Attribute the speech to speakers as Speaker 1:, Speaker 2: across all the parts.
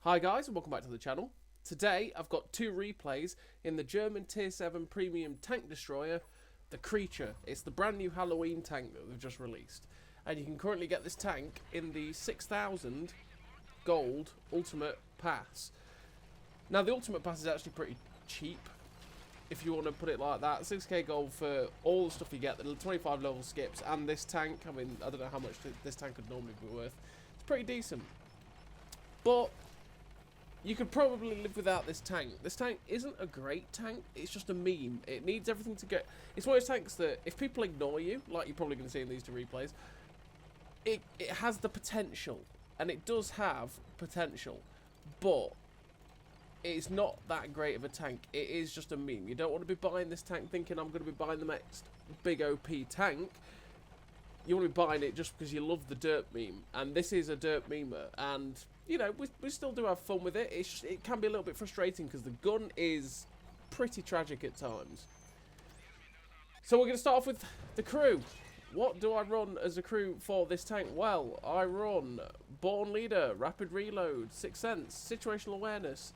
Speaker 1: Hi guys and welcome back to the channel. Today I've got two replays in the German Tier 7 Premium Tank Destroyer, the Creature. It's the brand new Halloween tank that they've just released. And you can currently get this tank in the 6,000 gold Ultimate Pass. Now the Ultimate Pass is actually pretty cheap, if you want to put it like that. 6k gold for all the stuff you get, the 25 level skips and this tank. I mean, I don't know how much this tank could normally be worth. It's pretty decent. But you could probably live without this tank. This tank isn't a great tank, it's just a meme. It needs everything to get... It's one of those tanks that if people ignore you, like you're probably going to see in these two replays, it has the potential. And it does have potential. But it's not that great of a tank. It is just a meme. You don't want to be buying this tank thinking I'm going to be buying the next big OP tank. You want to be buying it just because you love the derp meme. And this is a derp memer. And, you know, we still do have fun with it. It can be a little bit frustrating because the gun is pretty tragic at times. So we're going to start off with the crew. What do I run as a crew for this tank? Well, I run Born Leader, Rapid Reload, Sixth Sense, Situational Awareness,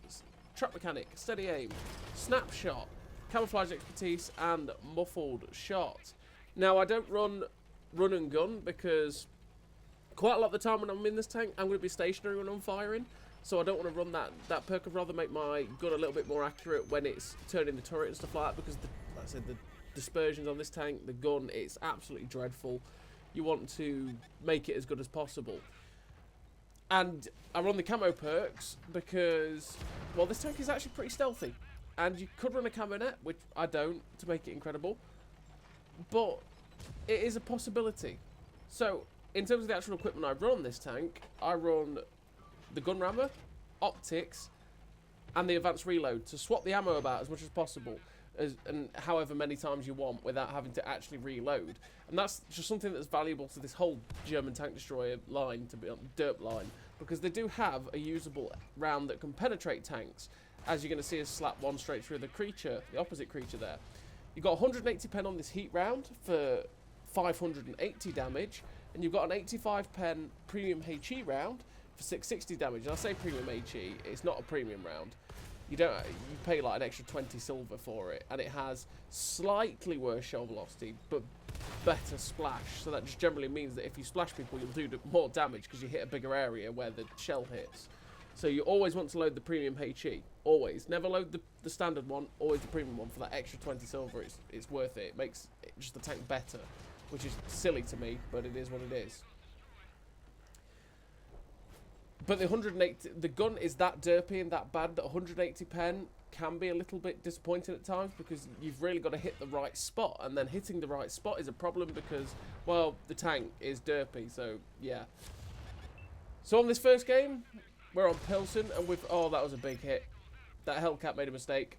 Speaker 1: Trap Mechanic, Steady Aim, Snapshot, Camouflage Expertise, and Muffled Shot. Now, I don't run and gun because quite a lot of the time when I'm in this tank, I'm going to be stationary when I'm firing. So I don't want to run that perk. I'd rather make my gun a little bit more accurate when it's turning the turret and stuff like that, because, like I said, the dispersions on this tank, the gun, it's absolutely dreadful. You want to make it as good as possible. And I run the camo perks because, well, this tank is actually pretty stealthy. And you could run a camo net, which I don't, to make it incredible. But it is a possibility. So, in terms of the actual equipment I run on this tank, I run the gun rammer, optics, and the advanced reload to swap the ammo about as much as possible, and however many times you want without having to actually reload. And that's just something that's valuable to this whole German tank destroyer line, to be on derp line, because they do have a usable round that can penetrate tanks, as you're going to see us slap one straight through the creature, the opposite creature there. You've got 180 pen on this heat round for 580 damage, and you've got an 85 pen premium HE round for 660 damage. And I say premium HE, it's not a premium round. You pay like an extra 20 silver for it, and it has slightly worse shell velocity, but better splash. So that just generally means that if you splash people, you'll do more damage because you hit a bigger area where the shell hits. So you always want to load the premium HE. Always. Never load the standard one, always the premium one for that extra 20 silver. It's worth it. It makes just the tank better, which is silly to me, but it is what it is. But the 180, the gun is that derpy and that bad that 180 pen can be a little bit disappointing at times, because you've really got to hit the right spot, and then hitting the right spot is a problem because, well, the tank is derpy, so yeah. So on this first game, we're on Pilsen, and oh, that was a big hit. That Hellcat made a mistake.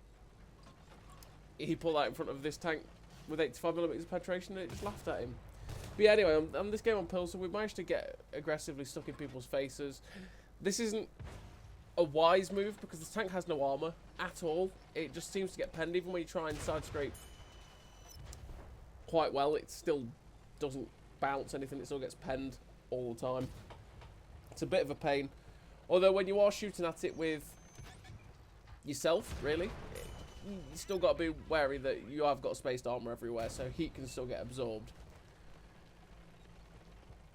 Speaker 1: He pulled out in front of this tank with 85mm of penetration, and it just laughed at him. But yeah, anyway, on this game on Pilsen, we've managed to get aggressively stuck in people's faces. This isn't a wise move because this tank has no armour at all. It just seems to get penned. Even when you try and side scrape quite well, it still doesn't bounce anything. It still gets penned all the time. It's a bit of a pain. Although when you are shooting at it with yourself, really, you still got to be wary that you have got spaced armour everywhere, so heat can still get absorbed.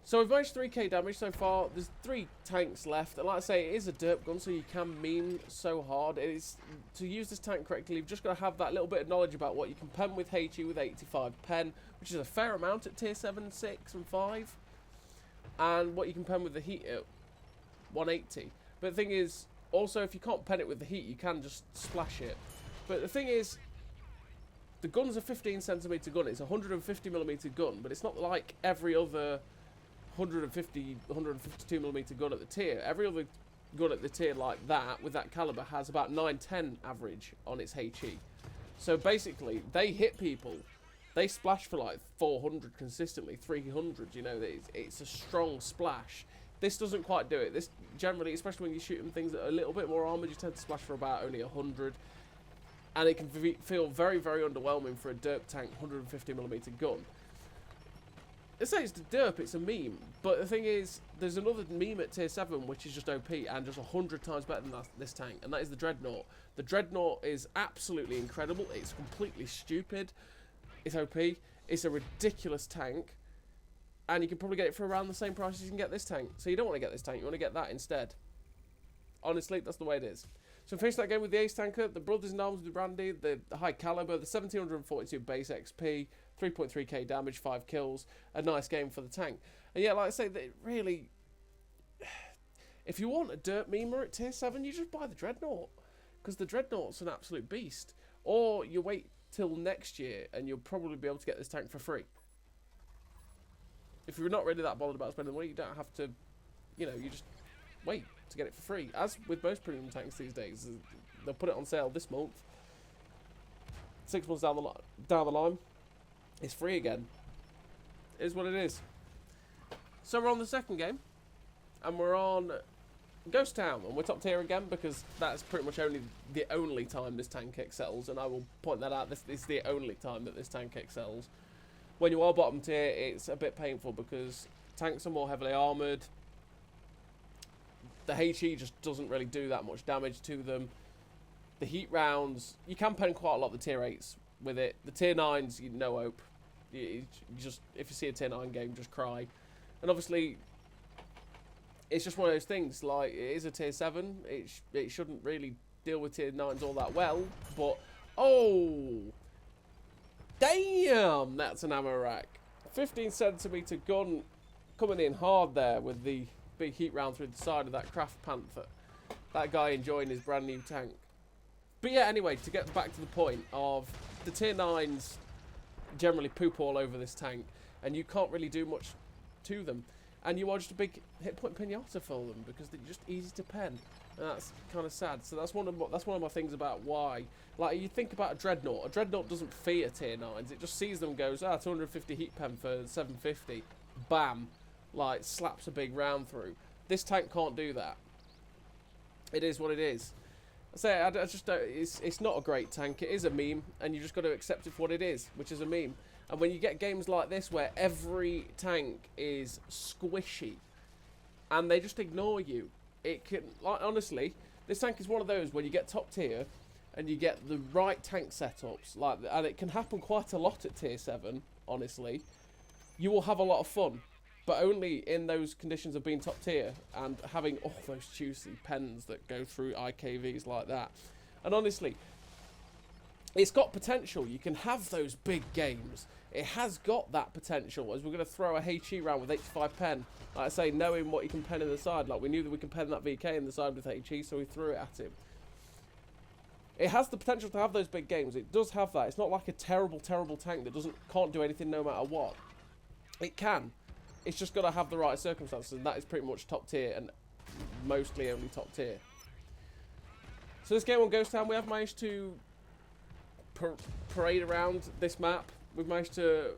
Speaker 1: So we've managed 3k damage so far. There's 3 tanks left, and like I say, it is a derp gun, so you can meme so hard. It is, to use this tank correctly, you've just got to have that little bit of knowledge about what you can pen with HE with 85 pen, which is a fair amount at tier 7, 6, and 5, and what you can pen with the heat at 180. But the thing is, also, if you can't pen it with the heat, you can just splash it. But the thing is, the gun's a 15cm gun. It's a 150mm gun, but it's not like every other 152mm gun at the tier. Every other gun at the tier like that, with that caliber, has about 910 average on its HE. So basically, they hit people. They splash for like 400 consistently, 300, you know, it's a strong splash. This doesn't quite do it. This generally, especially when you're shooting things that are a little bit more armoured, you tend to splash for about only 100. And it can feel very, very underwhelming for a derp tank 150mm gun. It's like it's the derp, it's a meme. But the thing is, there's another meme at tier 7 which is just OP and just 100 times better than this tank, and that is the Dreadnought. The Dreadnought is absolutely incredible. It's completely stupid. It's OP. It's a ridiculous tank. And you can probably get it for around the same price as you can get this tank. So you don't want to get this tank, you want to get that instead. Honestly, that's the way it is. So finish that game with the Ace Tanker, the Brothers in Arms with Randy, the High Caliber, the 1742 base XP, 3.3k damage, 5 kills. A nice game for the tank. And yeah, like I say, that really, if you want a dirt memer at tier 7, you just buy the Dreadnought. Because the Dreadnought's an absolute beast. Or you wait till next year and you'll probably be able to get this tank for free. If you're not really that bothered about spending money, you don't have to, you know, you just wait to get it for free. As with most premium tanks these days, they'll put it on sale this month. 6 months down the line, it's free again. It is what it is. So we're on the second game, and we're on Ghost Town, and we're top tier again because that's pretty much the only time this tank excels, and I will point that out. This is the only time that this tank excels. When you are bottom tier, it's a bit painful because tanks are more heavily armoured. The HE just doesn't really do that much damage to them. The heat rounds, you can pen quite a lot of the tier 8s with it. The tier 9s, no hope. You just, if you see a tier 9 game, just cry. And obviously, it's just one of those things. Like, it is a tier 7. It shouldn't really deal with tier 9s all that well. But, oh, damn, that's an ammo rack. 15cm gun coming in hard there with the big heat round through the side of that Craft Panther. That guy enjoying his brand new tank. But yeah, anyway, to get back to the point of the tier 9s generally poop all over this tank, and you can't really do much to them. And you are just a big hit point pinata for them because they're just easy to pen. And that's kind of sad. So that's one of my things about why. Like, you think about a Dreadnought. A Dreadnought doesn't fear tier 9s. It just sees them, goes, 250 heat pen for 750. Bam. Like, slaps a big round through. This tank can't do that. It is what it is. I just don't, it's not a great tank. It is a meme, and you just got to accept it for what it is, which is a meme. And when you get games like this where every tank is squishy and they just ignore you, it can, like, honestly, this tank is one of those when you get top tier and you get the right tank setups, like, and it can happen quite a lot at tier 7, honestly. You will have a lot of fun, but only in those conditions of being top tier and having all those juicy pens that go through IKVs like that. And honestly, it's got potential. You can have those big games. It has got that potential, as we're going to throw a HE round with 85 pen. Like I say, knowing what you can pen in the side. Like, we knew that we can pen that VK in the side with HE, so we threw it at him. It has the potential to have those big games. It does have that. It's not like a terrible, terrible tank that can't do anything no matter what. It can. It's just got to have the right circumstances, and that is pretty much top tier, and mostly only top tier. So this game on Ghost Town, we have managed to parade around this map. We've managed to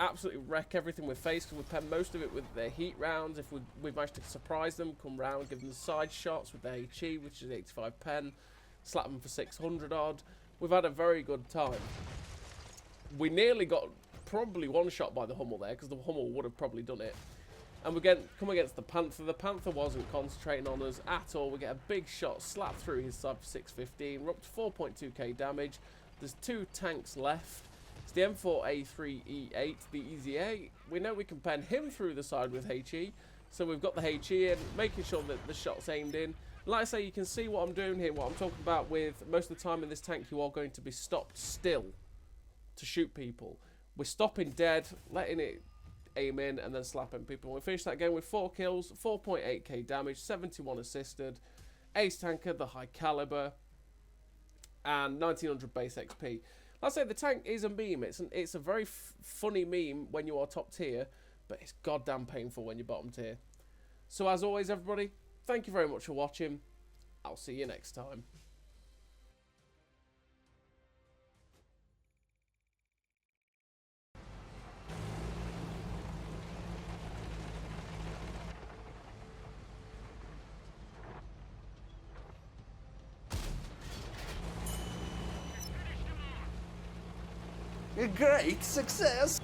Speaker 1: absolutely wreck everything with face, because we've pen most of it with their heat rounds. If we've managed to surprise them, come round, give them side shots with their HE, which is 85 pen, slap them for 600 odd. We've had a very good time. We nearly got probably one shot by the Hummel there, because the Hummel would have probably done it. And we come against the Panther. The Panther wasn't concentrating on us at all. We get a big shot slapped through his side for 615. We're up to 4.2k damage. There's 2 tanks left. It's the M4A3E8, the Easy A. We know we can pen him through the side with HE. So we've got the HE in, making sure that the shot's aimed in. Like I say, you can see what I'm doing here, what I'm talking about with most of the time in this tank, you are going to be stopped still to shoot people. We're stopping dead, letting it aim in, and then slapping people. We finish that game with 4 kills, 4.8k damage, 71 assisted, Ace Tanker, the High Caliber, and 1900 base XP. Like I say, the tank is a meme. It's a very funny meme when you are top tier, but it's goddamn painful when you're bottom tier. So as always, everybody, thank you very much for watching. I'll see you next time.
Speaker 2: A great success!